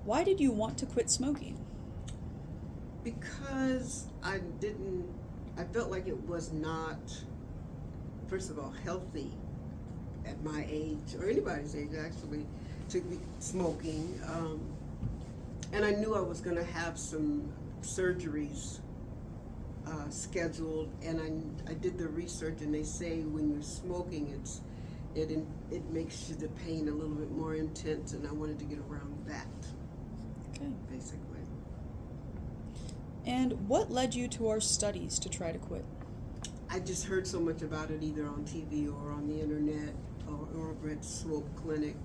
Why did you want to quit smoking? Because I felt like it was not, first of all, healthy at my age, or anybody's age actually, to be smoking. And I knew I was going to have some surgeries scheduled, and I did the research, and they say when you're smoking, it makes the pain a little bit more intense, and I wanted to get around that, Okay. basically. And what led you to our studies to try to quit? I just heard so much about it either on TV or on the internet or over at Smoke Clinic,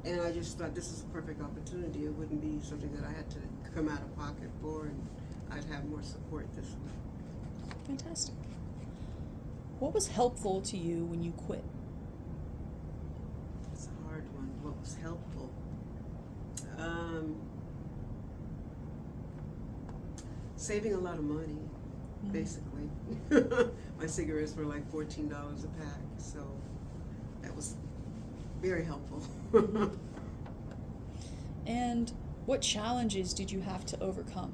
and I just thought this is a perfect opportunity. It wouldn't be something that I had to come out of pocket for, and I'd have more support this way. Fantastic. What was helpful to you when you quit? It's a hard one. What was helpful? Saving a lot of money, basically. My cigarettes were like $14 a pack, so that was very helpful. And what challenges did you have to overcome?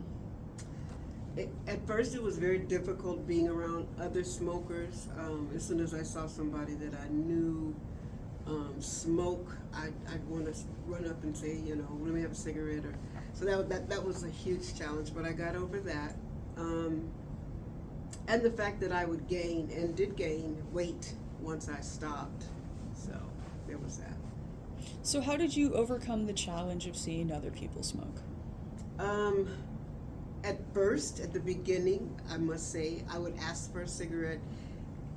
At first, it was very difficult being around other smokers. As soon as I saw somebody that I knew smoke, I'd want to run up and say, let me have a cigarette. So that was a huge challenge, but I got over that. And the fact that I would gain, and did gain, weight once I stopped. So there was that. So how did you overcome the challenge of seeing other people smoke? At first, at the beginning, I must say, I would ask for a cigarette,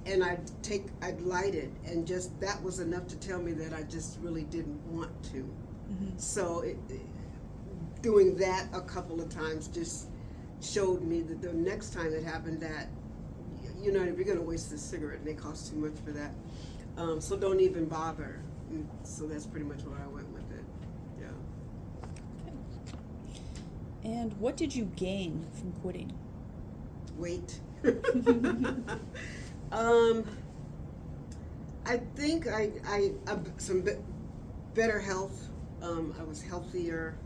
and I'd light it, and just that was enough to tell me that I just really didn't want to. So doing that a couple of times just showed me that the next time it happened that, if you're going to waste a cigarette and they cost too much for that, so don't even bother. So that's pretty much where I went with it. Yeah. Okay. And what did you gain from quitting? Weight. I think I some better health. I was healthier.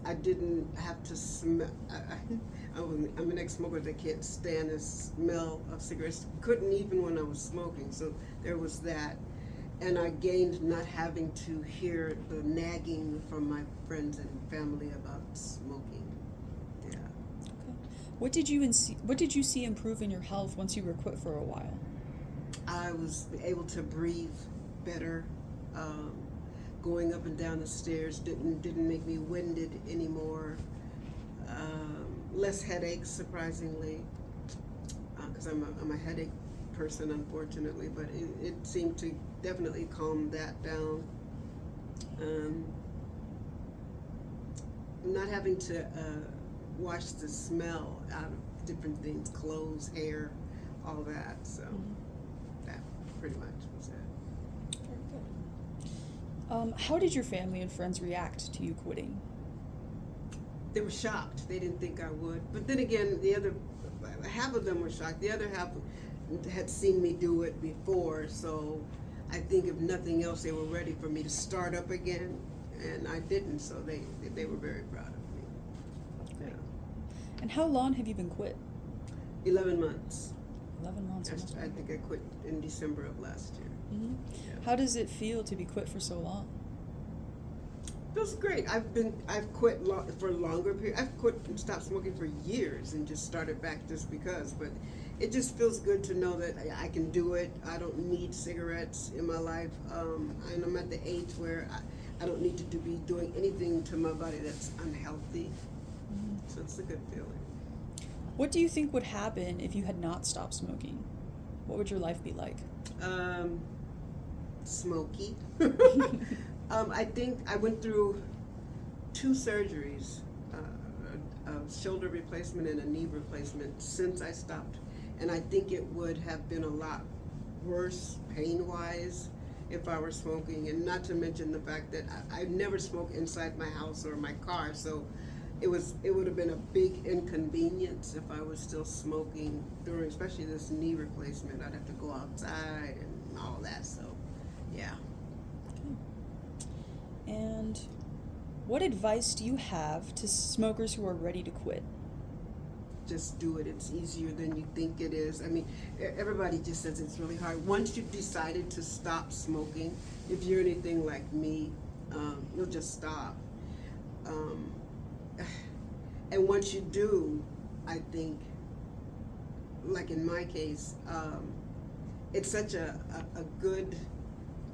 I didn't have to smell. I'm an ex-smoker that can't stand the smell of cigarettes. Couldn't even when I was smoking. So there was that. And I gained not having to hear the nagging from my friends and family about smoking. Yeah. Okay. What did you see improve in your health once you were quit for a while? I was able to breathe better. Going up and down the stairs didn't make me winded anymore. Less headaches, surprisingly, because I'm a headache person, unfortunately. But it seemed to definitely calm that down. Not having to wash the smell out of different things, clothes, hair, all that. So that pretty much was it. Very good. How did your family and friends react to you quitting? They were shocked. They didn't think I would. But then again, the other half of them were shocked. The other half had seen me do it before, so I think if nothing else, they were ready for me to start up again, and I didn't. So they were very proud of me. Great. And how long have you been quit? 11 months. 11 months. I think I quit in December of last year. Mm-hmm. Yeah. How does it feel to be quit for so long? Feels great. I've quit for a longer period. I've quit and stopped smoking for years and just started back just because. But it just feels good to know that I can do it. I don't need cigarettes in my life, and I'm at the age where I don't need to be doing anything to my body that's unhealthy. So it's a good feeling. What do you think would happen if you had not stopped smoking? What would your life be like? Smoky. I think I went through 2 surgeries, a shoulder replacement and a knee replacement since I stopped. And I think it would have been a lot worse pain-wise if I were smoking, and not to mention the fact that I never smoke inside my house or my car, so it would have been a big inconvenience if I was still smoking during, especially this knee replacement. I'd have to go outside and all that, so yeah. And What advice do you have to smokers who are ready to quit? Just do it. It's easier than you think it is. I mean, everybody just says it's really hard. Once you've decided to stop smoking, if you're anything like me, you'll just stop. Um, and once you do, I think, like in my case, it's such a good,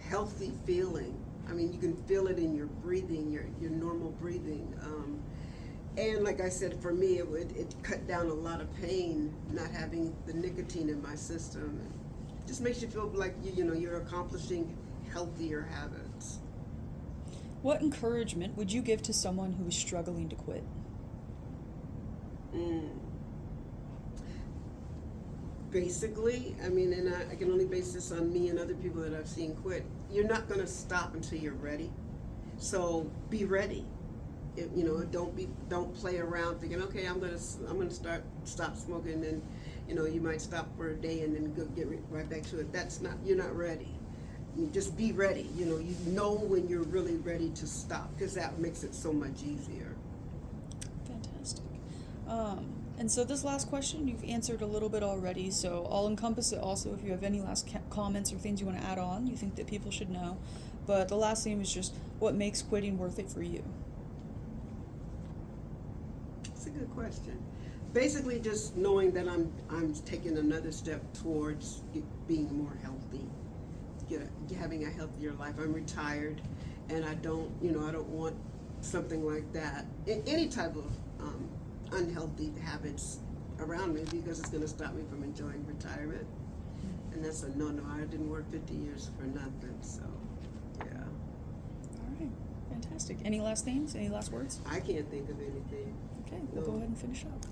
healthy feeling. I mean, you can feel it in your breathing, your normal breathing. And like I said, for me, it cut down a lot of pain not having the nicotine in my system. It just makes you feel like you're accomplishing healthier habits. What encouragement would you give to someone who is struggling to quit? Basically, I mean, and I can only base this on me and other people that I've seen quit. You're not going to stop until you're ready. So be ready. Don't play around thinking, okay, I'm gonna stop smoking, and then you might stop for a day and then get right back to it. You're not ready. You just be ready. You know when you're really ready to stop, because that makes it so much easier. Fantastic. And so this last question you've answered a little bit already, so I'll encompass it also if you have any last comments or things you want to add on you think that people should know. But the last thing is just, what makes quitting worth it for you? It's a good question. Basically, just knowing that I'm taking another step towards being more healthy, having a healthier life. I'm retired, and I don't want something like that. Any type of unhealthy habits around me, because it's going to stop me from enjoying retirement. And that's a no. I didn't work 50 years for nothing. So, yeah. All right. Fantastic. Any last things? Any last words? I can't think of anything. Okay, we'll go ahead and finish up.